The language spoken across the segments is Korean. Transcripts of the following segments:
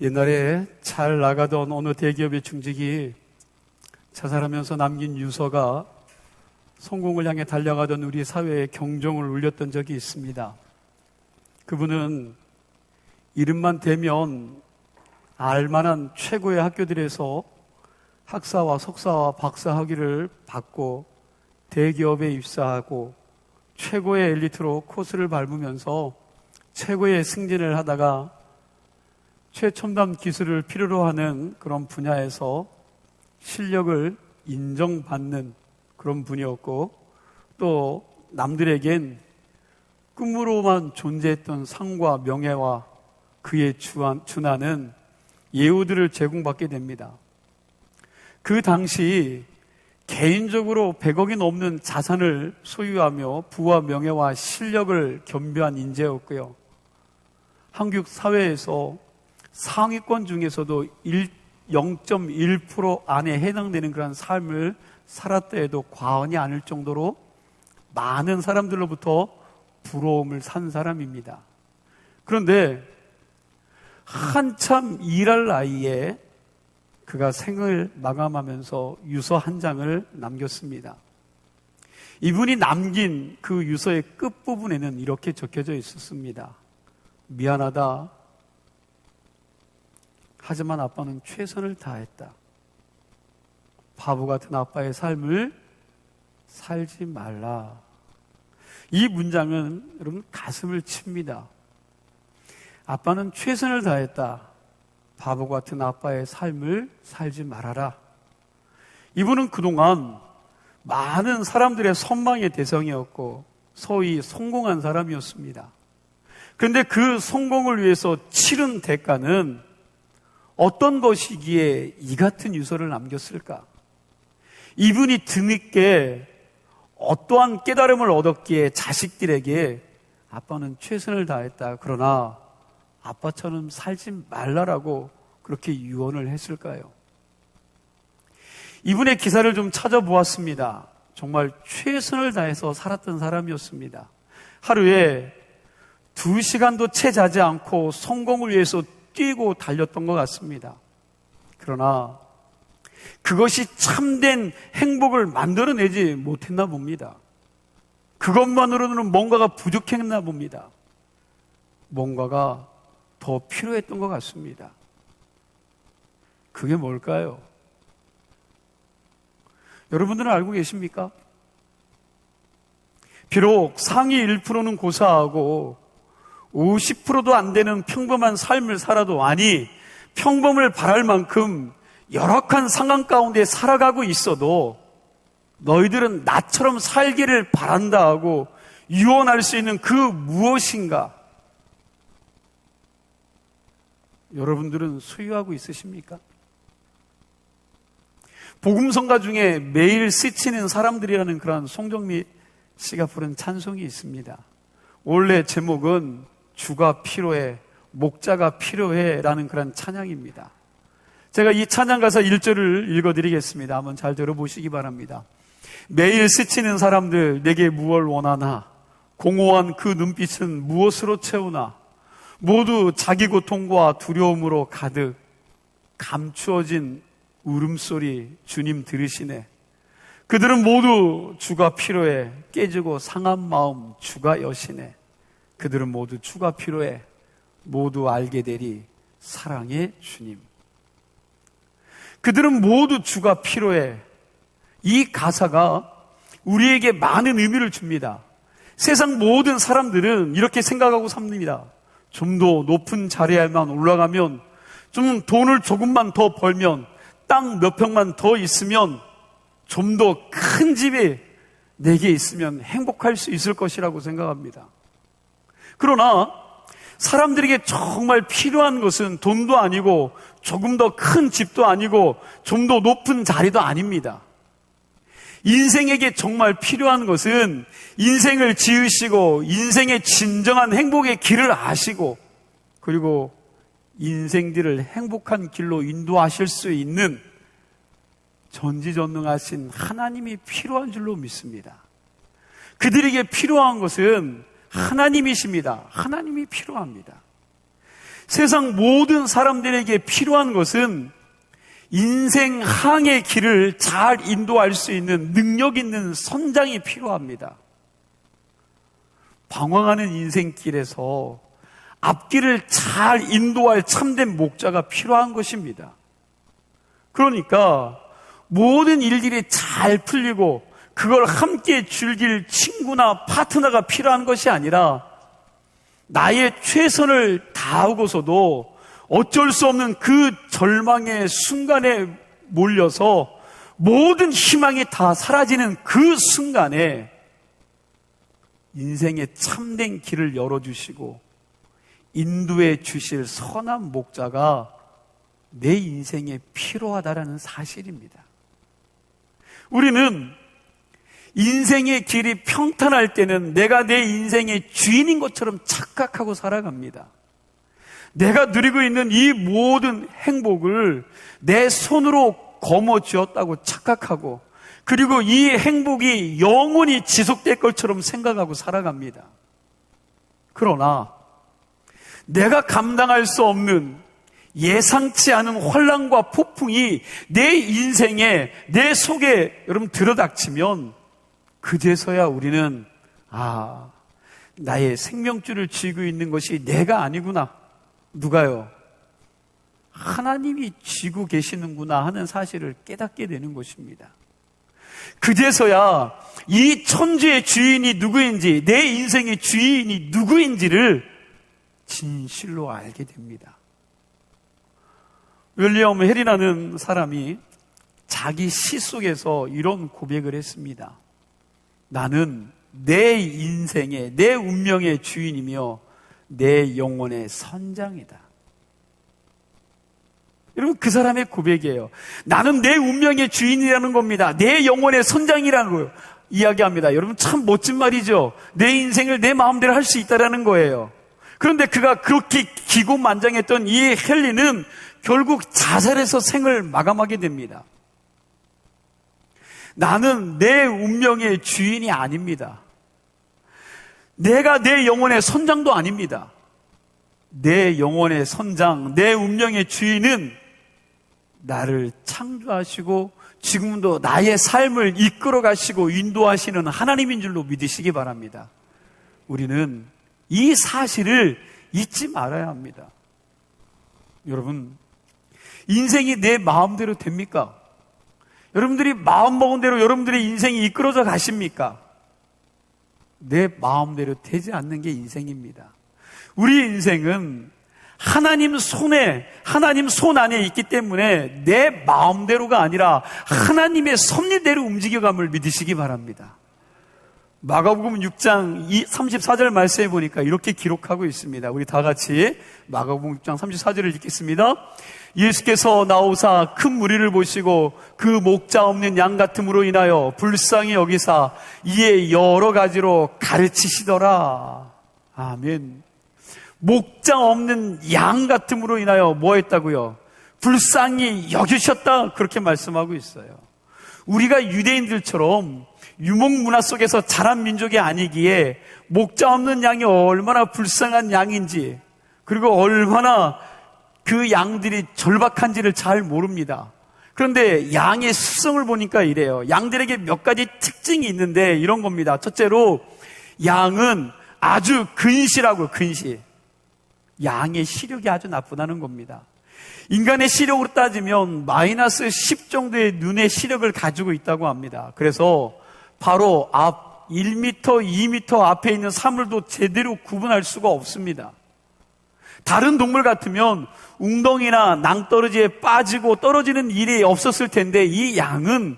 옛날에 잘 나가던 어느 대기업의 중직이 자살하면서 남긴 유서가 성공을 향해 달려가던 우리 사회에 경종을 울렸던 적이 있습니다. 그분은 이름만 대면 알만한 최고의 학교들에서 학사와 석사와 박사 학위를 받고 대기업에 입사하고 최고의 엘리트로 코스를 밟으면서 최고의 승진을 하다가 최첨단 기술을 필요로 하는 그런 분야에서 실력을 인정받는 그런 분이었고, 또 남들에겐 꿈으로만 존재했던 상과 명예와 그에 준하는 예우들을 제공받게 됩니다. 그 당시 개인적으로 100억이 넘는 자산을 소유하며 부와 명예와 실력을 겸비한 인재였고요. 한국 사회에서 상위권 중에서도 0.1% 안에 해당되는 그런 삶을 살았다 해도 과언이 아닐 정도로 많은 사람들로부터 부러움을 산 사람입니다. 그런데 한참 일할 나이에 그가 생을 마감하면서 유서 한 장을 남겼습니다. 이분이 남긴 그 유서의 끝부분에는 이렇게 적혀져 있었습니다. 미안하다. 하지만 아빠는 최선을 다했다. 바보 같은 아빠의 삶을 살지 말라. 이 문장은 여러분 가슴을 칩니다. 아빠는 최선을 다했다. 바보 같은 아빠의 삶을 살지 말아라. 이분은 그동안 많은 사람들의 선망의 대상이었고 소위 성공한 사람이었습니다. 그런데 그 성공을 위해서 치른 대가는 어떤 것이기에 이 같은 유서를 남겼을까? 이분이 뒤늦게 어떠한 깨달음을 얻었기에 자식들에게 아빠는 최선을 다했다. 그러나 아빠처럼 살지 말라라고 그렇게 유언을 했을까요? 이분의 기사를 좀 찾아보았습니다. 정말 최선을 다해서 살았던 사람이었습니다. 하루에 2시간도 채 자지 않고 성공을 위해서 뛰고 달렸던 것 같습니다. 그러나 그것이 참된 행복을 만들어내지 못했나 봅니다. 그것만으로는 뭔가가 부족했나 봅니다. 뭔가가 더 필요했던 것 같습니다. 그게 뭘까요? 여러분들은 알고 계십니까? 비록 상위 1%는 고사하고 50%도 안 되는 평범한 삶을 살아도, 아니 평범을 바랄 만큼 열악한 상황 가운데 살아가고 있어도 너희들은 나처럼 살기를 바란다 하고 유언할 수 있는 그 무엇인가 여러분들은 소유하고 있으십니까? 복음성가 중에 매일 스치는 사람들이라는 그런 송정미 씨가 부른 찬송이 있습니다. 원래 제목은 주가 필요해, 목자가 필요해 라는 그런 찬양입니다. 제가 이 찬양 가사 1절을 읽어드리겠습니다. 한번 잘 들어보시기 바랍니다. 매일 스치는 사람들 내게 무엇을 원하나, 공허한 그 눈빛은 무엇으로 채우나, 모두 자기 고통과 두려움으로 가득, 감추어진 울음소리 주님 들으시네. 그들은 모두 주가 필요해, 깨지고 상한 마음 주가 여시네. 그들은 모두 주가 필요해, 모두 알게 되리 사랑의 주님. 그들은 모두 주가 필요해. 이 가사가 우리에게 많은 의미를 줍니다. 세상 모든 사람들은 이렇게 생각하고 삽니다. 좀 더 높은 자리에만 올라가면, 좀 돈을 조금만 더 벌면, 땅 몇 평만 더 있으면, 좀 더 큰 집이 내게 있으면 행복할 수 있을 것이라고 생각합니다. 그러나 사람들에게 정말 필요한 것은 돈도 아니고 조금 더 큰 집도 아니고 좀 더 높은 자리도 아닙니다. 인생에게 정말 필요한 것은 인생을 지으시고 인생의 진정한 행복의 길을 아시고, 그리고 인생들을 행복한 길로 인도하실 수 있는 전지전능하신 하나님이 필요한 줄로 믿습니다. 그들에게 필요한 것은 하나님이십니다. 하나님이 필요합니다. 세상 모든 사람들에게 필요한 것은 인생 항해 길을 잘 인도할 수 있는 능력 있는 선장이 필요합니다. 방황하는 인생길에서 앞길을 잘 인도할 참된 목자가 필요한 것입니다. 그러니까 모든 일들이 잘 풀리고 그걸 함께 즐길 친구나 파트너가 필요한 것이 아니라 나의 최선을 다하고서도 어쩔 수 없는 그 절망의 순간에 몰려서 모든 희망이 다 사라지는 그 순간에 인생의 참된 길을 열어주시고 인도해 주실 선한 목자가 내 인생에 필요하다라는 사실입니다. 우리는 인생의 길이 평탄할 때는 내가 내 인생의 주인인 것처럼 착각하고 살아갑니다. 내가 누리고 있는 이 모든 행복을 내 손으로 거머쥐었다고 착각하고 그리고 이 행복이 영원히 지속될 것처럼 생각하고 살아갑니다. 그러나 내가 감당할 수 없는 예상치 않은 환난과 폭풍이 내 인생에 내 속에 여러분 들어닥치면 그제서야 우리는 나의 생명줄을 쥐고 있는 것이 내가 아니구나. 누가요? 하나님이 쥐고 계시는구나 하는 사실을 깨닫게 되는 것입니다. 그제서야 이 천지의 주인이 누구인지, 내 인생의 주인이 누구인지를 진실로 알게 됩니다. 윌리엄 해리라는 사람이 자기 시 속에서 이런 고백을 했습니다. 나는 내 인생의, 내 운명의 주인이며 내 영혼의 선장이다. 여러분, 그 사람의 고백이에요. 나는 내 운명의 주인이라는 겁니다. 내 영혼의 선장이라는 걸 이야기합니다. 여러분, 참 멋진 말이죠. 내 인생을 내 마음대로 할 수 있다라는 거예요. 그런데 그가 그렇게 기고만장했던 이 헨리는 결국 자살해서 생을 마감하게 됩니다. 나는 내 운명의 주인이 아닙니다. 내가 내 영혼의 선장도 아닙니다. 내 영혼의 선장, 내 운명의 주인은 나를 창조하시고 지금도 나의 삶을 이끌어 가시고 인도하시는 하나님인 줄로 믿으시기 바랍니다. 우리는 이 사실을 잊지 말아야 합니다. 여러분, 인생이 내 마음대로 됩니까? 여러분들이 마음먹은 대로 여러분들의 인생이 이끌어져 가십니까? 내 마음대로 되지 않는 게 인생입니다. 우리 인생은 하나님 손에, 하나님 손 안에 있기 때문에 내 마음대로가 아니라 하나님의 섭리대로 움직여감을 믿으시기 바랍니다. 마가복음 6장 34절 말씀해 보니까 이렇게 기록하고 있습니다. 우리 다 같이 마가복음 6장 34절을 읽겠습니다. 예수께서 나오사 큰 무리를 보시고 그 목자 없는 양 같음으로 인하여 불쌍히 여기사 이에 여러 가지로 가르치시더라. 아멘. 목자 없는 양 같음으로 인하여 뭐 했다고요? 불쌍히 여기셨다. 그렇게 말씀하고 있어요. 우리가 유대인들처럼 유목 문화 속에서 자란 민족이 아니기에 목자 없는 양이 얼마나 불쌍한 양인지, 그리고 얼마나 그 양들이 절박한지를 잘 모릅니다. 그런데 양의 습성을 보니까 이래요. 양들에게 몇 가지 특징이 있는데 이런 겁니다. 첫째로 양은 아주 근실하고 근실. 양의 시력이 아주 나쁘다는 겁니다. 인간의 시력으로 따지면 마이너스 10 정도의 눈의 시력을 가지고 있다고 합니다. 그래서 바로 앞 1m, 2m 앞에 있는 사물도 제대로 구분할 수가 없습니다. 다른 동물 같으면 웅덩이나 낭떠러지에 빠지고 떨어지는 일이 없었을 텐데 이 양은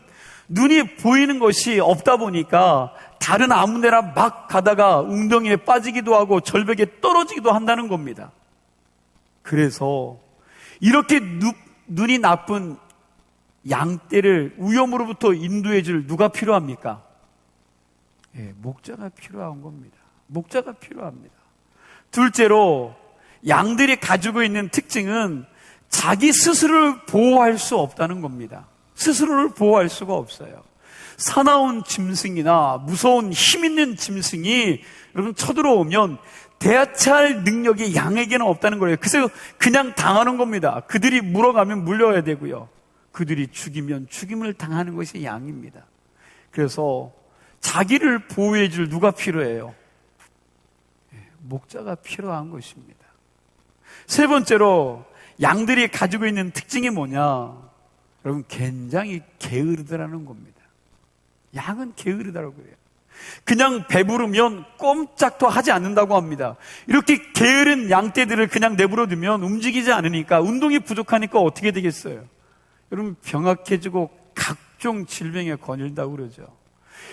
눈이 보이는 것이 없다 보니까 다른 아무 데나 막 가다가 웅덩이에 빠지기도 하고 절벽에 떨어지기도 한다는 겁니다. 그래서 이렇게 눈이 나쁜 양떼를 위험으로부터 인도해 줄 누가 필요합니까? 목자가 필요한 겁니다. 목자가 필요합니다. 둘째로 양들이 가지고 있는 특징은 자기 스스로를 보호할 수 없다는 겁니다. 스스로를 보호할 수가 없어요. 사나운 짐승이나 무서운 힘 있는 짐승이 여러분 쳐들어오면 대처할 능력이 양에게는 없다는 거예요. 그래서 그냥 당하는 겁니다. 그들이 물어가면 물려야 되고요. 그들이 죽이면 죽임을 당하는 것이 양입니다. 그래서 자기를 보호해 줄 누가 필요해요? 목자가 필요한 것입니다. 세 번째로 양들이 가지고 있는 특징이 뭐냐? 여러분, 굉장히 게으르다라는 겁니다. 양은 게으르다라고 해요. 그냥 배부르면 꼼짝도 하지 않는다고 합니다. 이렇게 게으른 양떼들을 그냥 내버려두면 움직이지 않으니까, 운동이 부족하니까 어떻게 되겠어요? 여러분, 병약해지고 각종 질병에 걸린다고 그러죠.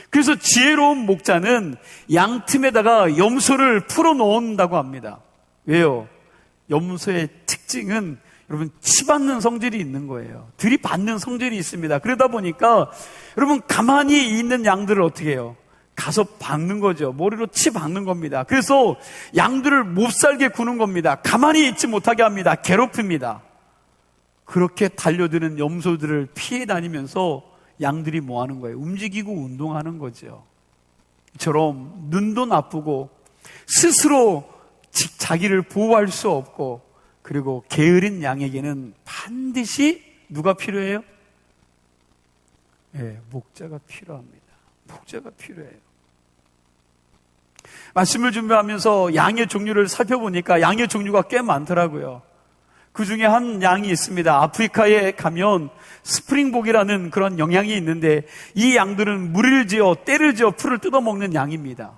그래서 지혜로운 목자는 양 틈에다가 염소를 풀어놓는다고 합니다. 왜요? 염소의 특징은 여러분, 치받는 성질이 있는 거예요. 들이받는 성질이 있습니다. 그러다 보니까 여러분, 가만히 있는 양들을 어떻게 해요? 가서 박는 거죠. 머리로 치박는 겁니다. 그래서 양들을 못 살게 구는 겁니다. 가만히 있지 못하게 합니다. 괴롭힙니다. 그렇게 달려드는 염소들을 피해 다니면서 양들이 뭐 하는 거예요? 움직이고 운동하는 거죠. 이처럼 눈도 나쁘고 스스로 자기를 보호할 수 없고, 그리고 게으른 양에게는 반드시 누가 필요해요? 목자가 필요합니다. 목자가 필요해요. 말씀을 준비하면서 양의 종류를 살펴보니까 양의 종류가 꽤 많더라고요. 그 중에 한 양이 있습니다. 아프리카에 가면 스프링복이라는 그런 영양이 있는데, 이 양들은 물을 지어 때를 지어 풀을 뜯어먹는 양입니다.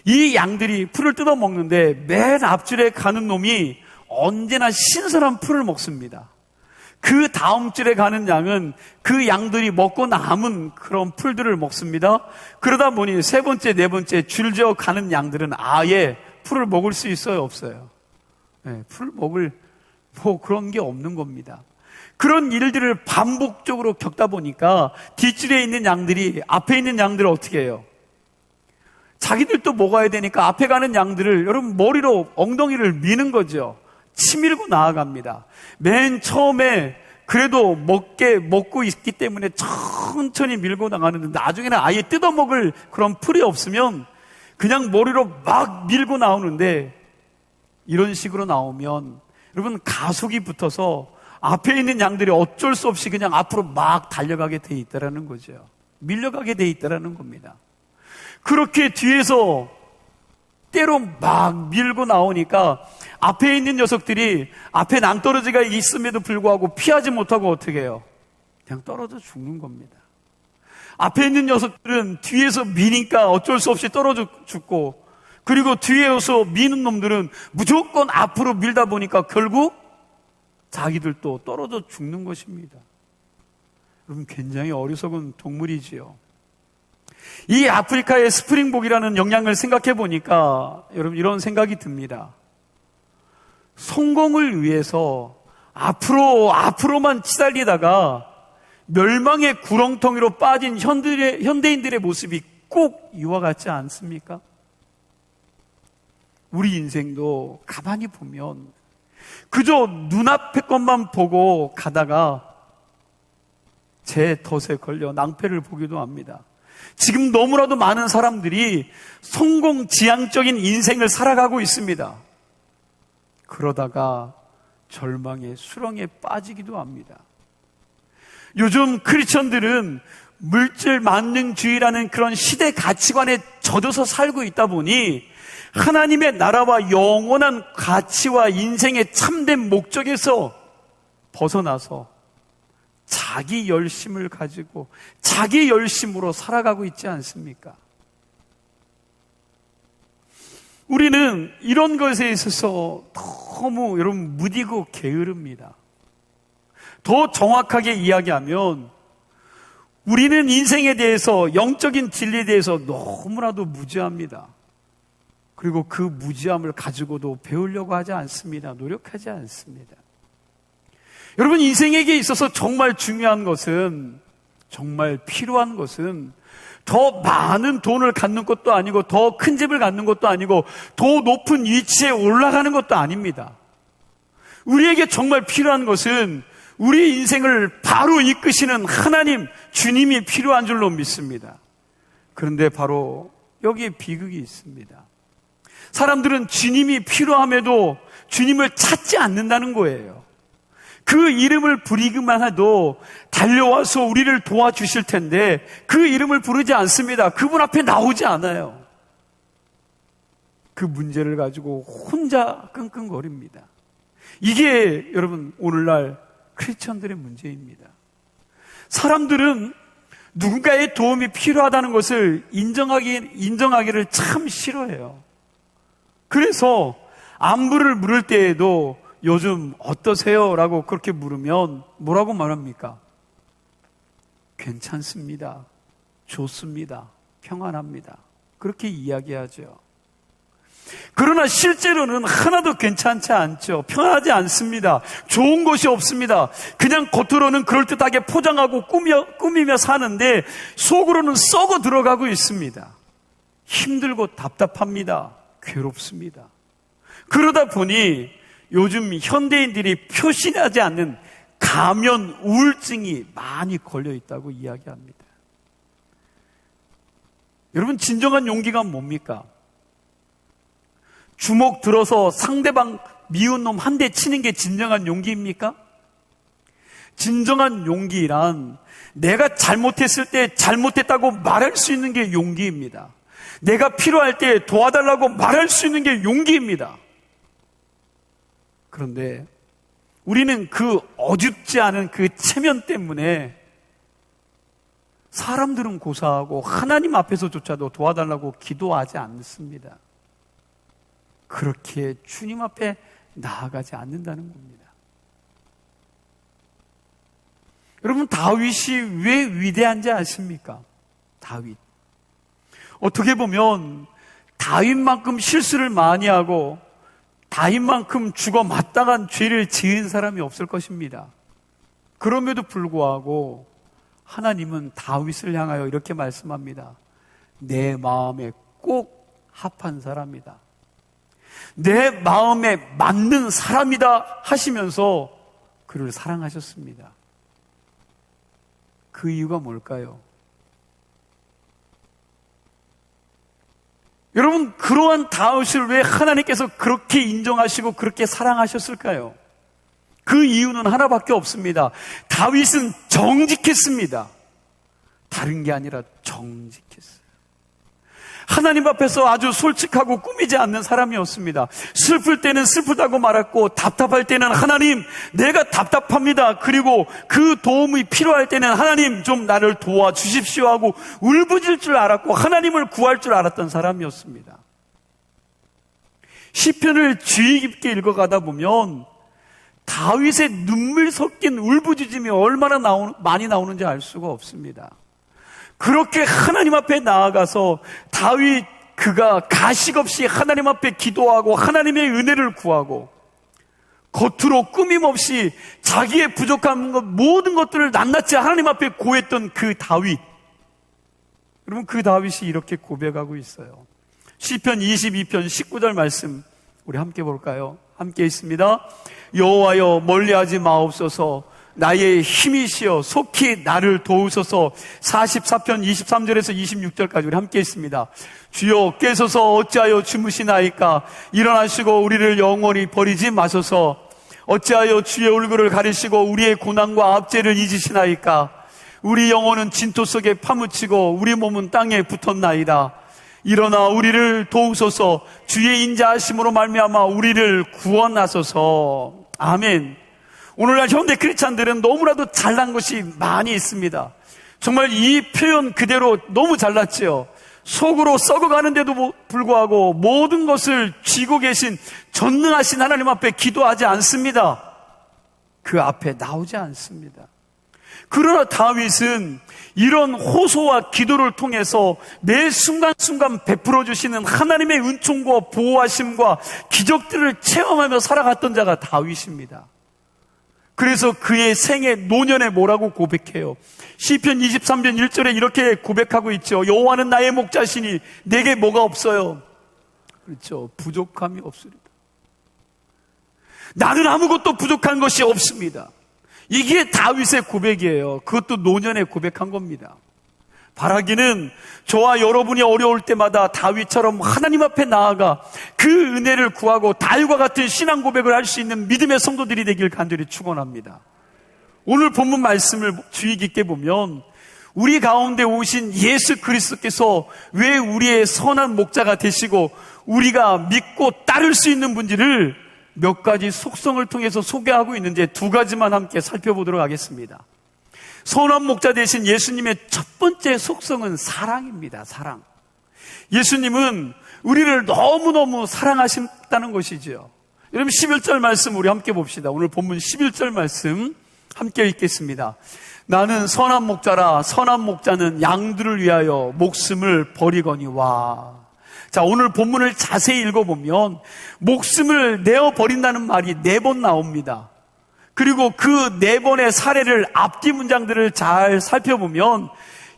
이 양들이 풀을 뜯어먹는데 맨 앞줄에 가는 놈이 언제나 신선한 풀을 먹습니다. 그 다음 줄에 가는 양은 그 양들이 먹고 남은 그런 풀들을 먹습니다. 그러다 보니 세 번째, 네 번째 줄지어 가는 양들은 아예 풀을 먹을 수 있어요, 없어요? 풀을 먹을 그런 게 없는 겁니다. 그런 일들을 반복적으로 겪다 보니까 뒷줄에 있는 양들이 앞에 있는 양들을 어떻게 해요? 자기들도 먹어야 되니까 앞에 가는 양들을 여러분 머리로 엉덩이를 미는 거죠. 치밀고 나아갑니다. 맨 처음에 그래도 먹고 있기 때문에 천천히 밀고 나가는데, 나중에는 아예 뜯어먹을 그런 풀이 없으면 그냥 머리로 막 밀고 나오는데, 이런 식으로 나오면 여러분 가속이 붙어서 앞에 있는 양들이 어쩔 수 없이 그냥 앞으로 막 달려가게 돼 있다라는 거죠. 밀려가게 돼 있다라는 겁니다. 그렇게 뒤에서 때로 막 밀고 나오니까 앞에 있는 녀석들이 앞에 낭떠러지가 있음에도 불구하고 피하지 못하고 어떻게 해요? 그냥 떨어져 죽는 겁니다. 앞에 있는 녀석들은 뒤에서 미니까 어쩔 수 없이 떨어져 죽고, 그리고 뒤에서 미는 놈들은 무조건 앞으로 밀다 보니까 결국 자기들도 떨어져 죽는 것입니다. 여러분, 굉장히 어리석은 동물이지요. 이 아프리카의 스프링복이라는 영양을 생각해 보니까 여러분 이런 생각이 듭니다. 성공을 위해서 앞으로만 치달리다가 멸망의 구렁텅이로 빠진 현대인들의 모습이 꼭 이와 같지 않습니까? 우리 인생도 가만히 보면 그저 눈앞의 것만 보고 가다가 제 덫에 걸려 낭패를 보기도 합니다. 지금 너무나도 많은 사람들이 성공지향적인 인생을 살아가고 있습니다. 그러다가 절망의 수렁에 빠지기도 합니다. 요즘 크리스천들은 물질 만능주의라는 그런 시대 가치관에 젖어서 살고 있다 보니 하나님의 나라와 영원한 가치와 인생의 참된 목적에서 벗어나서 자기 열심을 가지고 자기 열심으로 살아가고 있지 않습니까? 우리는 이런 것에 있어서 너무 여러분 무디고 게으릅니다. 더 정확하게 이야기하면 우리는 인생에 대해서, 영적인 진리에 대해서 너무나도 무지합니다. 그리고 그 무지함을 가지고도 배우려고 하지 않습니다. 노력하지 않습니다. 여러분, 인생에게 있어서 정말 중요한 것은, 정말 필요한 것은 더 많은 돈을 갖는 것도 아니고 더 큰 집을 갖는 것도 아니고 더 높은 위치에 올라가는 것도 아닙니다. 우리에게 정말 필요한 것은 우리 인생을 바로 이끄시는 하나님, 주님이 필요한 줄로 믿습니다. 그런데 바로 여기에 비극이 있습니다. 사람들은 주님이 필요함에도 주님을 찾지 않는다는 거예요. 그 이름을 부르기만 해도 달려와서 우리를 도와주실 텐데 그 이름을 부르지 않습니다. 그분 앞에 나오지 않아요. 그 문제를 가지고 혼자 끙끙거립니다. 이게 여러분 오늘날 크리스천들의 문제입니다. 사람들은 누군가의 도움이 필요하다는 것을 인정하기를 참 싫어해요. 그래서 안부를 물을 때에도 요즘 어떠세요? 라고 그렇게 물으면 뭐라고 말합니까? 괜찮습니다. 좋습니다. 평안합니다. 그렇게 이야기하죠. 그러나 실제로는 하나도 괜찮지 않죠. 편하지 않습니다. 좋은 것이 없습니다. 그냥 겉으로는 그럴듯하게 포장하고 꾸미며 사는데 속으로는 썩어 들어가고 있습니다. 힘들고 답답합니다. 괴롭습니다. 그러다 보니 요즘 현대인들이 표시하지 않는 가면 우울증이 많이 걸려 있다고 이야기합니다. 여러분, 진정한 용기가 뭡니까? 주먹 들어서 상대방 미운 놈 한 대 치는 게 진정한 용기입니까? 진정한 용기란 내가 잘못했을 때 잘못했다고 말할 수 있는 게 용기입니다. 내가 필요할 때 도와달라고 말할 수 있는 게 용기입니다. 그런데 우리는 그 어줍지 않은 그 체면 때문에 사람들은 고사하고 하나님 앞에서조차도 도와달라고 기도하지 않습니다. 그렇게 주님 앞에 나아가지 않는다는 겁니다. 여러분, 다윗이 왜 위대한지 아십니까? 다윗. 어떻게 보면 다윗만큼 실수를 많이 하고 다윗만큼 죽어 마땅한 죄를 지은 사람이 없을 것입니다. 그럼에도 불구하고 하나님은 다윗을 향하여 이렇게 말씀합니다. 내 마음에 꼭 합한 사람이다. 내 마음에 맞는 사람이다 하시면서 그를 사랑하셨습니다. 그 이유가 뭘까요? 여러분, 그러한 다윗을 왜 하나님께서 그렇게 인정하시고 그렇게 사랑하셨을까요? 그 이유는 하나밖에 없습니다. 다윗은 정직했습니다. 다른 게 아니라 정직했어요. 하나님 앞에서 아주 솔직하고 꾸미지 않는 사람이었습니다. 슬플 때는 슬프다고 말했고 답답할 때는 하나님, 내가 답답합니다. 그리고 그 도움이 필요할 때는 하나님, 좀 나를 도와주십시오 하고 울부짖을 줄 알았고 하나님을 구할 줄 알았던 사람이었습니다. 시편을 주의 깊게 읽어가다 보면 다윗의 눈물 섞인 울부짖음이 얼마나 많이 나오는지 알 수가 없습니다. 그렇게 하나님 앞에 나아가서 다윗 그가 가식 없이 하나님 앞에 기도하고 하나님의 은혜를 구하고 겉으로 꾸밈없이 자기의 부족한 것 모든 것들을 낱낱이 하나님 앞에 고했던 그 다윗. 여러분, 그 다윗이 이렇게 고백하고 있어요. 시편 22편 19절 말씀 우리 함께 볼까요? 함께 있습니다. 여호와여, 멀리하지 마옵소서. 나의 힘이시여 속히 나를 도우소서. 44편 23절에서 26절까지 우리 함께 있습니다. 주여, 깨소서 어찌하여 주무시나이까? 일어나시고 우리를 영원히 버리지 마소서. 어찌하여 주의 얼굴을 가리시고 우리의 고난과 압제를 잊으시나이까? 우리 영혼은 진토 속에 파묻히고 우리 몸은 땅에 붙었나이다. 일어나 우리를 도우소서. 주의 인자하심으로 말미암아 우리를 구원하소서. 아멘. 오늘날 현대 크리스찬들은 너무나도 잘난 것이 많이 있습니다. 정말 이 표현 그대로 너무 잘났지요. 속으로 썩어가는데도 불구하고 모든 것을 쥐고 계신 전능하신 하나님 앞에 기도하지 않습니다. 그 앞에 나오지 않습니다. 그러나 다윗은 이런 호소와 기도를 통해서 매 순간순간 베풀어 주시는 하나님의 은총과 보호하심과 기적들을 체험하며 살아갔던 자가 다윗입니다. 그래서 그의 생애 노년에 뭐라고 고백해요? 시편 23편 1절에 이렇게 고백하고 있죠. 여호와는 나의 목자시니 내게 뭐가 없어요? 그렇죠. 부족함이 없으리다. 나는 아무것도 부족한 것이 없습니다. 이게 다윗의 고백이에요. 그것도 노년에 고백한 겁니다. 바라기는 저와 여러분이 어려울 때마다 다윗처럼 하나님 앞에 나아가 그 은혜를 구하고 다윗과 같은 신앙 고백을 할 수 있는 믿음의 성도들이 되길 간절히 축원합니다. 오늘 본문 말씀을 주의 깊게 보면 우리 가운데 오신 예수 그리스도께서 왜 우리의 선한 목자가 되시고 우리가 믿고 따를 수 있는 분지를 몇 가지 속성을 통해서 소개하고 있는데 두 가지만 함께 살펴보도록 하겠습니다. 선한 목자 되신 예수님의 첫 번째 속성은 사랑입니다. 사랑. 예수님은 우리를 너무너무 사랑하신다는 것이지요. 여러분 11절 말씀 우리 함께 봅시다. 오늘 본문 11절 말씀 함께 읽겠습니다. 나는 선한 목자라 선한 목자는 양들을 위하여 목숨을 버리거니와. 자, 오늘 본문을 자세히 읽어보면 목숨을 내어버린다는 말이 4번 나옵니다. 그리고 그 4번의 사례를 앞뒤 문장들을 잘 살펴보면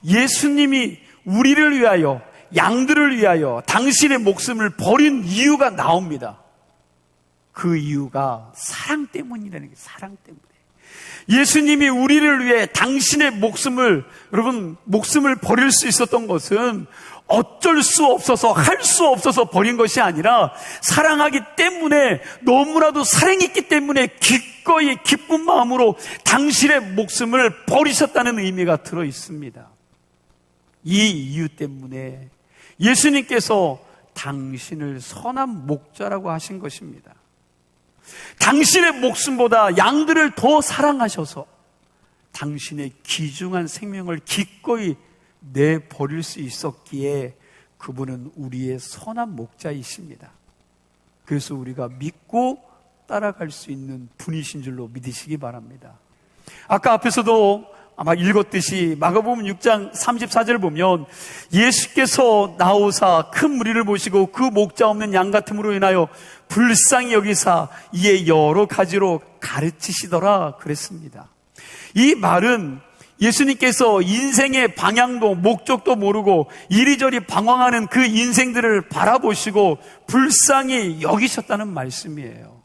예수님이 우리를 위하여 양들을 위하여 당신의 목숨을 버린 이유가 나옵니다. 그 이유가 사랑 때문이라는 게 사랑 때문에. 예수님이 우리를 위해 당신의 목숨을 버릴 수 있었던 것은 어쩔 수 없어서 할 수 없어서 버린 것이 아니라 사랑하기 때문에 너무나도 사랑했기 때문에 기꺼이 기쁜 마음으로 당신의 목숨을 버리셨다는 의미가 들어 있습니다. 이 이유 때문에 예수님께서 당신을 선한 목자라고 하신 것입니다. 당신의 목숨보다 양들을 더 사랑하셔서 당신의 귀중한 생명을 기꺼이 내버릴 수 있었기에 그분은 우리의 선한 목자이십니다. 그래서 우리가 믿고 따라갈 수 있는 분이신 줄로 믿으시기 바랍니다. 아까 앞에서도 아마 읽었듯이 마가복음 6장 34절 보면 예수께서 나오사 큰 무리를 보시고 그 목자 없는 양 같음으로 인하여 불쌍히 여기사 이에 여러 가지로 가르치시더라 그랬습니다. 이 말은 예수님께서 인생의 방향도 목적도 모르고 이리저리 방황하는 그 인생들을 바라보시고 불쌍히 여기셨다는 말씀이에요.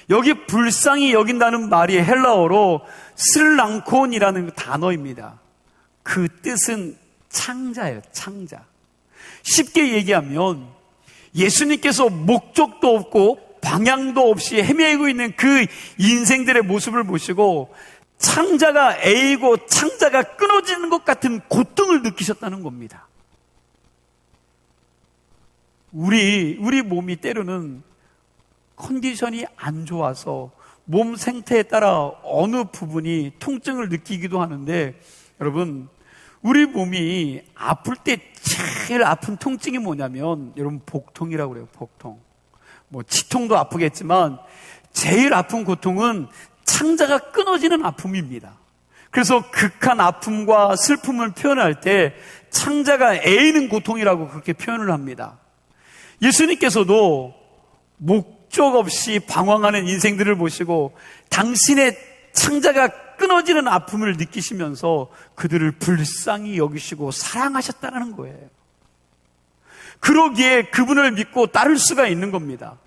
여기 불쌍히 여긴다는 말이 헬라어로 슬랑콘이라는 단어입니다. 그 뜻은 창자예요. 창자. 쉽게 얘기하면 예수님께서 목적도 없고 방향도 없이 헤매고 있는 그 인생들의 모습을 보시고 창자가 에이고 창자가 끊어지는 것 같은 고통을 느끼셨다는 겁니다. 우리 몸이 때로는 컨디션이 안 좋아서 몸 상태에 따라 어느 부분이 통증을 느끼기도 하는데 여러분 우리 몸이 아플 때 제일 아픈 통증이 뭐냐면 여러분 복통이라고 그래요. 복통. 뭐 치통도 아프겠지만 제일 아픈 고통은 창자가 끊어지는 아픔입니다. 그래서 극한 아픔과 슬픔을 표현할 때 창자가 에이는 고통이라고 그렇게 표현을 합니다. 예수님께서도 목적 없이 방황하는 인생들을 보시고 당신의 창자가 끊어지는 아픔을 느끼시면서 그들을 불쌍히 여기시고 사랑하셨다는 거예요. 그러기에 그분을 믿고 따를 수가 있는 겁니다.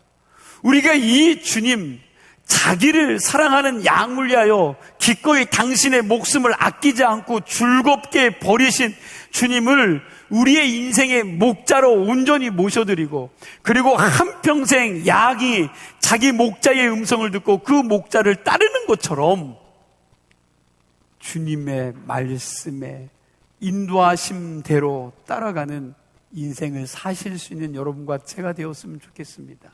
우리가 이 주님, 자기를 사랑하는 양을 위하여 기꺼이 당신의 목숨을 아끼지 않고 즐겁게 버리신 주님을 우리의 인생의 목자로 온전히 모셔드리고 그리고 한평생 양이 자기 목자의 음성을 듣고 그 목자를 따르는 것처럼 주님의 말씀에 인도하심대로 따라가는 인생을 사실 수 있는 여러분과 제가 되었으면 좋겠습니다.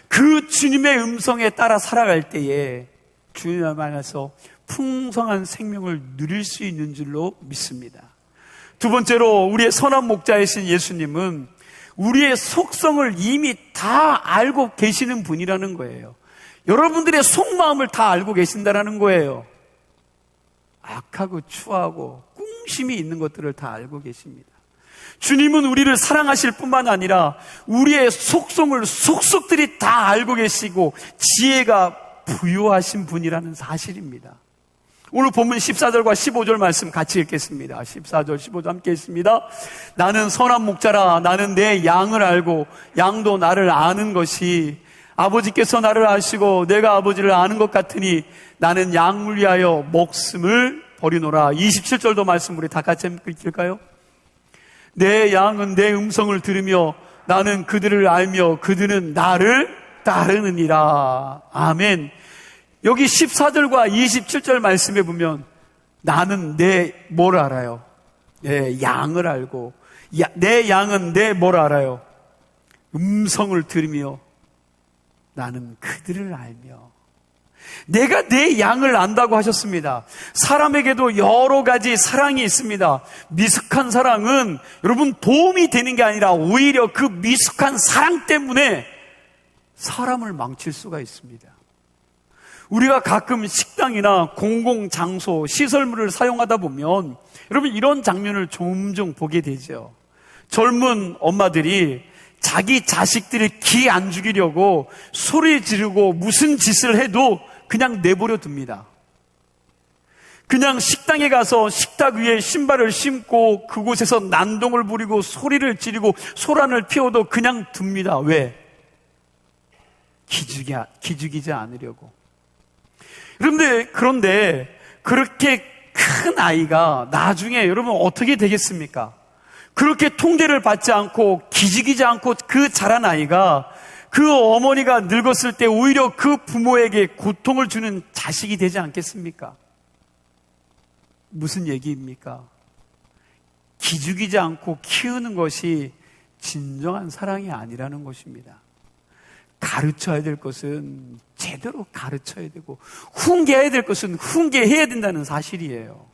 그 주님의 음성에 따라 살아갈 때에 주님 안에서 풍성한 생명을 누릴 수 있는 줄로 믿습니다. 두 번째로 우리의 선한 목자이신 예수님은 우리의 속성을 이미 다 알고 계시는 분이라는 거예요. 여러분들의 속마음을 다 알고 계신다는 거예요. 악하고 추하고 꿍심이 있는 것들을 다 알고 계십니다. 주님은 우리를 사랑하실 뿐만 아니라 우리의 속성을 속속들이 다 알고 계시고 지혜가 부유하신 분이라는 사실입니다. 오늘 본문 14절과 15절 말씀 같이 읽겠습니다. 14절, 15절 함께 읽습니다. 나는 선한 목자라 나는 내 양을 알고 양도 나를 아는 것이 아버지께서 나를 아시고 내가 아버지를 아는 것 같으니 나는 양을 위하여 목숨을 버리노라. 27절도 말씀 우리 다 같이 읽을까요? 내 양은 내 음성을 들으며 나는 그들을 알며 그들은 나를 따르느니라. 아멘. 여기 14절과 27절 말씀에 보면 나는 내 뭘 알아요? 내 양을 알고 내 양은 내 뭘 알아요? 음성을 들으며 나는 그들을 알며. 내가 내 양을 안다고 하셨습니다. 사람에게도 여러 가지 사랑이 있습니다. 미숙한 사랑은 여러분 도움이 되는 게 아니라 오히려 그 미숙한 사랑 때문에 사람을 망칠 수가 있습니다. 우리가 가끔 식당이나 공공장소, 시설물을 사용하다 보면 여러분 이런 장면을 종종 보게 되죠. 젊은 엄마들이 자기 자식들을 기 안 죽이려고 소리 지르고 무슨 짓을 해도 그냥 내버려 둡니다. 그냥 식당에 가서 식탁 위에 신발을 신고 그곳에서 난동을 부리고 소리를 지르고 소란을 피워도 그냥 둡니다. 왜? 기죽이지 않으려고. 그런데 그렇게 큰 아이가 나중에 여러분 어떻게 되겠습니까? 그렇게 통제를 받지 않고 기죽이지 않고 그 자란 아이가 그 어머니가 늙었을 때 오히려 그 부모에게 고통을 주는 자식이 되지 않겠습니까? 무슨 얘기입니까? 기죽이지 않고 키우는 것이 진정한 사랑이 아니라는 것입니다. 가르쳐야 될 것은 제대로 가르쳐야 되고 훈계해야 될 것은 훈계해야 된다는 사실이에요.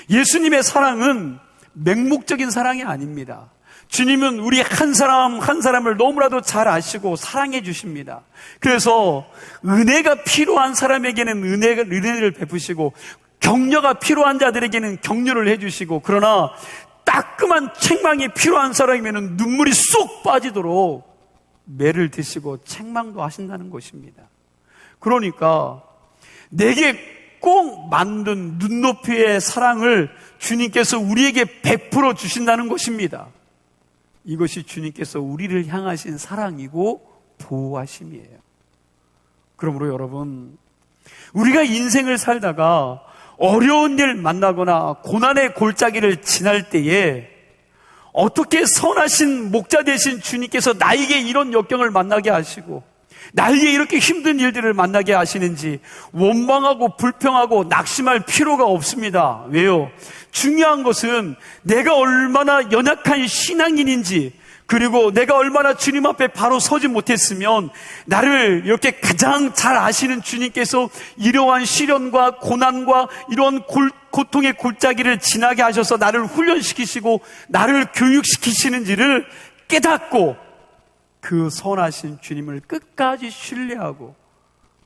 예수님의 사랑은 맹목적인 사랑이 아닙니다. 주님은 우리 한 사람 한 사람을 너무나도 잘 아시고 사랑해 주십니다. 그래서 은혜가 필요한 사람에게는 은혜를 베푸시고 격려가 필요한 자들에게는 격려를 해주시고, 그러나 따끔한 책망이 필요한 사람이면 눈물이 쏙 빠지도록 매를 드시고 책망도 하신다는 것입니다. 그러니까 내게 꼭 만든 눈높이의 사랑을 주님께서 우리에게 베풀어 주신다는 것입니다. 이것이 주님께서 우리를 향하신 사랑이고 보호하심이에요. 그러므로 여러분, 우리가 인생을 살다가 어려운 일 만나거나 고난의 골짜기를 지날 때에 어떻게 선하신 목자 되신 주님께서 나에게 이런 역경을 만나게 하시고 나에게 이렇게 힘든 일들을 만나게 하시는지 원망하고 불평하고 낙심할 필요가 없습니다. 왜요? 중요한 것은 내가 얼마나 연약한 신앙인인지, 그리고 내가 얼마나 주님 앞에 바로 서지 못했으면 나를 이렇게 가장 잘 아시는 주님께서 이러한 시련과 고난과 이런 고통의 골짜기를 지나게 하셔서 나를 훈련시키시고 나를 교육시키시는지를 깨닫고 그 선하신 주님을 끝까지 신뢰하고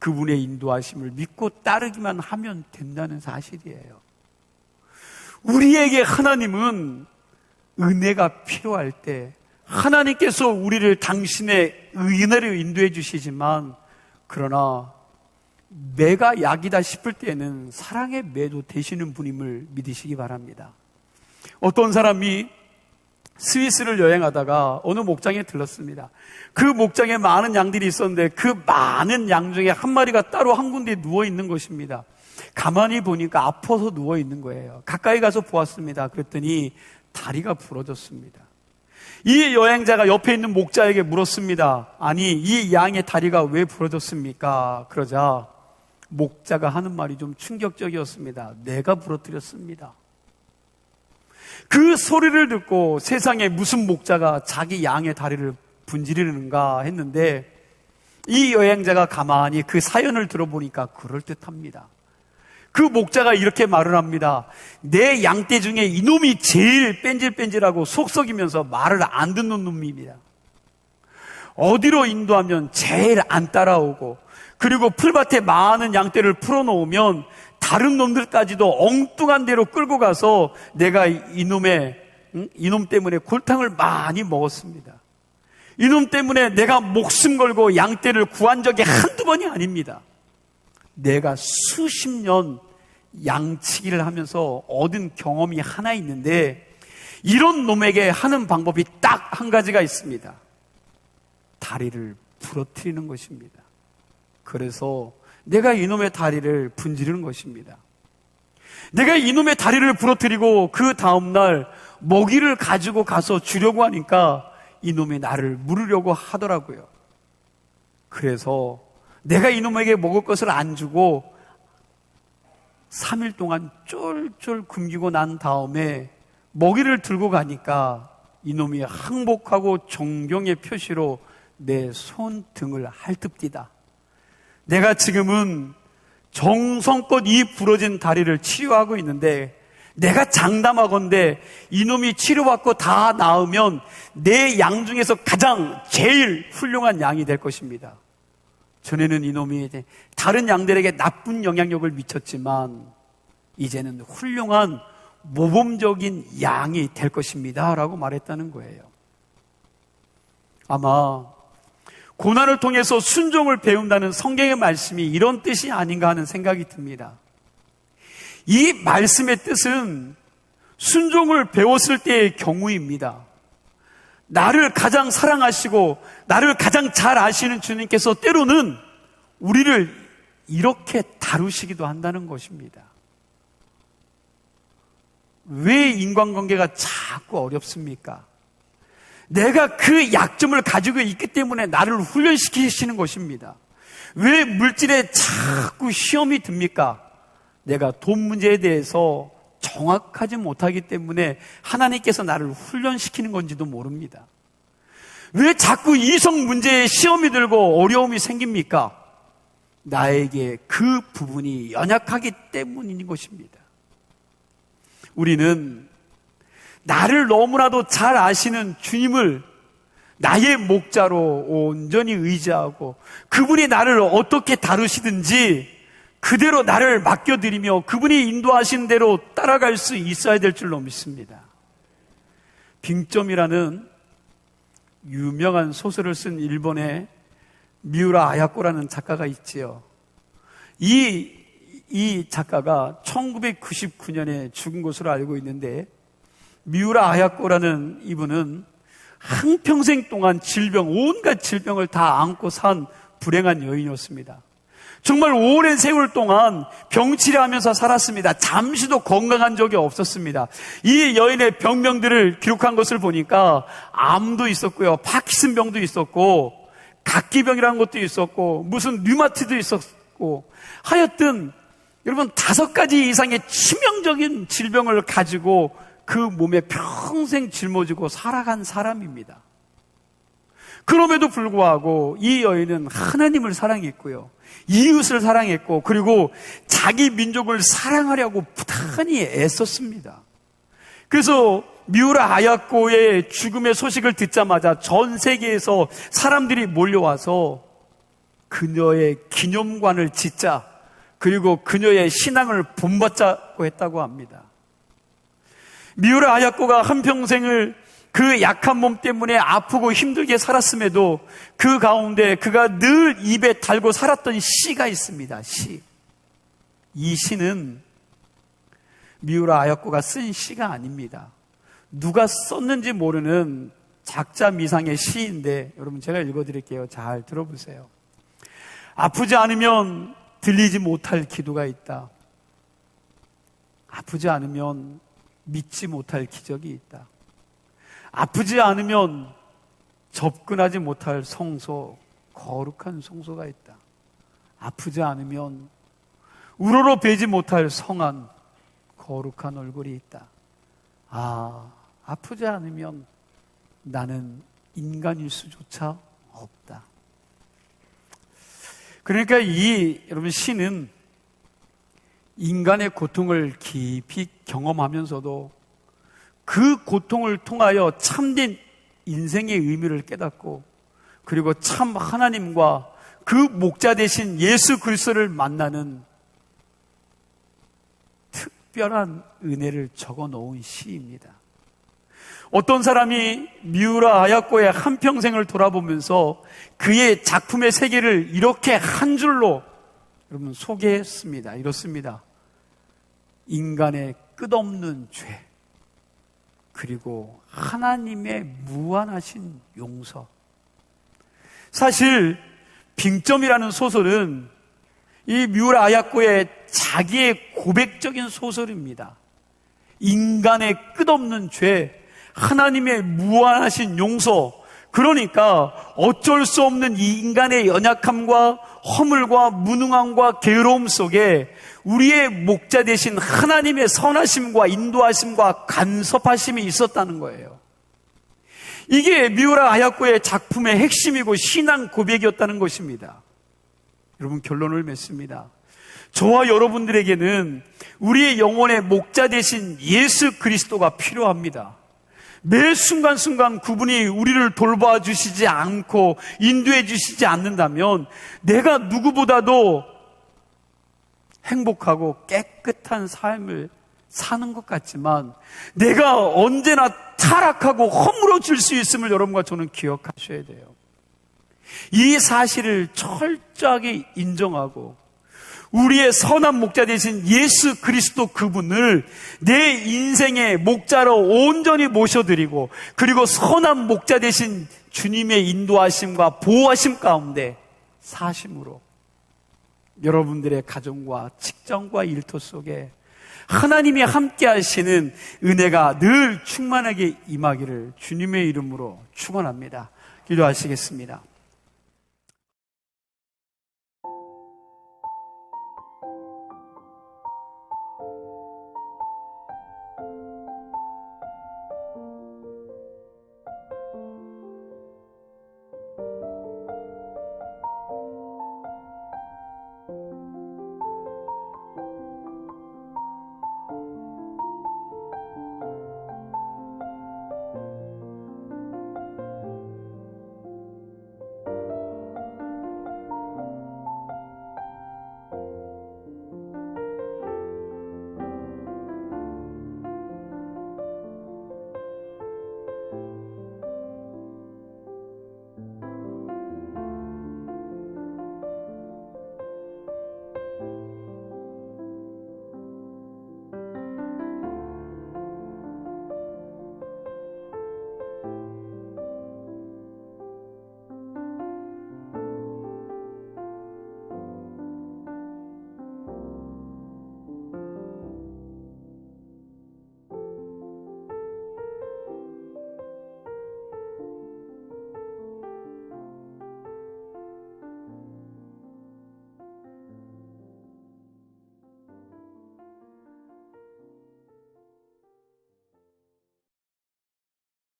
그분의 인도하심을 믿고 따르기만 하면 된다는 사실이에요. 우리에게 하나님은 은혜가 필요할 때 하나님께서 우리를 당신의 은혜로 인도해 주시지만, 그러나 매가 약이다 싶을 때는 사랑의 매도 되시는 분임을 믿으시기 바랍니다. 어떤 사람이 스위스를 여행하다가 어느 목장에 들렀습니다. 그 목장에 많은 양들이 있었는데 그 많은 양 중에 한 마리가 따로 한 군데에 누워 있는 것입니다. 가만히 보니까 아파서 누워 있는 거예요. 가까이 가서 보았습니다. 그랬더니 다리가 부러졌습니다. 이 여행자가 옆에 있는 목자에게 물었습니다. 아니, 이 양의 다리가 왜 부러졌습니까? 그러자 목자가 하는 말이 좀 충격적이었습니다. 내가 부러뜨렸습니다. 그 소리를 듣고 세상에 무슨 목자가 자기 양의 다리를 분지르는가 했는데, 이 여행자가 가만히 그 사연을 들어보니까 그럴듯합니다. 그 목자가 이렇게 말을 합니다. 내 양떼 중에 이놈이 제일 뺀질뺀질하고 속썩이면서 말을 안 듣는 놈입니다. 어디로 인도하면 제일 안 따라오고, 그리고 풀밭에 많은 양떼를 풀어놓으면 다른 놈들까지도 엉뚱한 데로 끌고 가서 내가 이놈 때문에 골탕을 많이 먹었습니다. 이놈 때문에 내가 목숨 걸고 양떼를 구한 적이 한두 번이 아닙니다. 내가 수십 년 양치기를 하면서 얻은 경험이 하나 있는데, 이런 놈에게 하는 방법이 딱 한 가지가 있습니다. 다리를 부러뜨리는 것입니다. 그래서 내가 이놈의 다리를 분지르는 것입니다. 내가 이놈의 다리를 부러뜨리고 그 다음날 먹이를 가지고 가서 주려고 하니까 이놈이 나를 물으려고 하더라고요. 그래서 내가 이놈에게 먹을 것을 안 주고 3일 동안 쫄쫄 굶기고 난 다음에 먹이를 들고 가니까 이놈이 항복하고 존경의 표시로 내 손등을 핥읍디다. 내가 지금은 정성껏 이 부러진 다리를 치료하고 있는데 내가 장담하건대 이놈이 치료받고 다 나으면 내 양 중에서 가장 제일 훌륭한 양이 될 것입니다. 전에는 이놈이 다른 양들에게 나쁜 영향력을 미쳤지만 이제는 훌륭한 모범적인 양이 될 것입니다 라고 말했다는 거예요. 아마 고난을 통해서 순종을 배운다는 성경의 말씀이 이런 뜻이 아닌가 하는 생각이 듭니다. 이 말씀의 뜻은 순종을 배웠을 때의 경우입니다. 나를 가장 사랑하시고 나를 가장 잘 아시는 주님께서 때로는 우리를 이렇게 다루시기도 한다는 것입니다. 왜 인간관계가 자꾸 어렵습니까? 내가 그 약점을 가지고 있기 때문에 나를 훈련시키시는 것입니다. 왜 물질에 자꾸 시험이 듭니까? 내가 돈 문제에 대해서 정확하지 못하기 때문에 하나님께서 나를 훈련시키는 건지도 모릅니다. 왜 자꾸 이성 문제에 시험이 들고 어려움이 생깁니까? 나에게 그 부분이 연약하기 때문인 것입니다. 우리는 나를 너무나도 잘 아시는 주님을 나의 목자로 온전히 의지하고 그분이 나를 어떻게 다루시든지 그대로 나를 맡겨드리며 그분이 인도하신 대로 따라갈 수 있어야 될 줄로 믿습니다. 빙점이라는 유명한 소설을 쓴 일본의 미우라 아야코라는 작가가 있지요. 이 작가가 1999년에 죽은 것으로 알고 있는데 미우라 아야코라는 이분은 한평생 동안 온갖 질병을 다 안고 산 불행한 여인이었습니다. 정말 오랜 세월 동안 병치레하면서 살았습니다. 잠시도 건강한 적이 없었습니다. 이 여인의 병명들을 기록한 것을 보니까 암도 있었고요, 파킨슨병도 있었고 각기병이라는 것도 있었고 무슨 류마티도 있었고 하여튼 여러분 5가지 이상의 치명적인 질병을 가지고 그 몸에 평생 짊어지고 살아간 사람입니다. 그럼에도 불구하고 이 여인은 하나님을 사랑했고요, 이웃을 사랑했고 그리고 자기 민족을 사랑하려고 부단히 애썼습니다. 그래서 미우라 아야코의 죽음의 소식을 듣자마자 전 세계에서 사람들이 몰려와서 그녀의 기념관을 짓자, 그리고 그녀의 신앙을 본받자고 했다고 합니다. 미우라 아야코가 한평생을 그 약한 몸 때문에 아프고 힘들게 살았음에도 그 가운데 그가 늘 입에 달고 살았던 시가 있습니다. 시. 이 시는 미우라 아야코가 쓴 시가 아닙니다. 누가 썼는지 모르는 작자 미상의 시인데 여러분 제가 읽어드릴게요. 잘 들어보세요. 아프지 않으면 들리지 못할 기도가 있다. 아프지 않으면 믿지 못할 기적이 있다. 아프지 않으면 접근하지 못할 성소, 거룩한 성소가 있다. 아프지 않으면 우러러 베지 못할 성한, 거룩한 얼굴이 있다. 아프지 않으면 나는 인간일 수조차 없다. 그러니까 여러분 시는 인간의 고통을 깊이 경험하면서도 그 고통을 통하여 참된 인생의 의미를 깨닫고 그리고 참 하나님과 그 목자 되신 예수 그리스도를 만나는 특별한 은혜를 적어 놓은 시입니다. 어떤 사람이 미우라 아야코의 한평생을 돌아보면서 그의 작품의 세계를 이렇게 한 줄로 여러분 소개했습니다. 이렇습니다. 인간의 끝없는 죄, 그리고 하나님의 무한하신 용서. 사실 빙점이라는 소설은 이 미우라 아야코의 자기의 고백적인 소설입니다. 인간의 끝없는 죄, 하나님의 무한하신 용서, 그러니까 어쩔 수 없는 이 인간의 연약함과 허물과 무능함과 게으로움 속에 우리의 목자 되신 하나님의 선하심과 인도하심과 간섭하심이 있었다는 거예요. 이게 미우라 아야코의 작품의 핵심이고 신앙 고백이었다는 것입니다. 여러분, 결론을 맺습니다. 저와 여러분들에게는 우리의 영혼의 목자 되신 예수 그리스도가 필요합니다. 매 순간순간 그분이 우리를 돌봐 주시지 않고 인도해 주시지 않는다면 내가 누구보다도 행복하고 깨끗한 삶을 사는 것 같지만 내가 언제나 타락하고 허물어질 수 있음을 여러분과 저는 기억하셔야 돼요. 이 사실을 철저하게 인정하고 우리의 선한 목자 되신 예수 그리스도 그분을 내 인생의 목자로 온전히 모셔드리고 그리고 선한 목자 되신 주님의 인도하심과 보호하심 가운데 사심으로 여러분들의 가정과 직장과 일터 속에 하나님이 함께 하시는 은혜가 늘 충만하게 임하기를 주님의 이름으로 축원합니다. 기도하시겠습니다.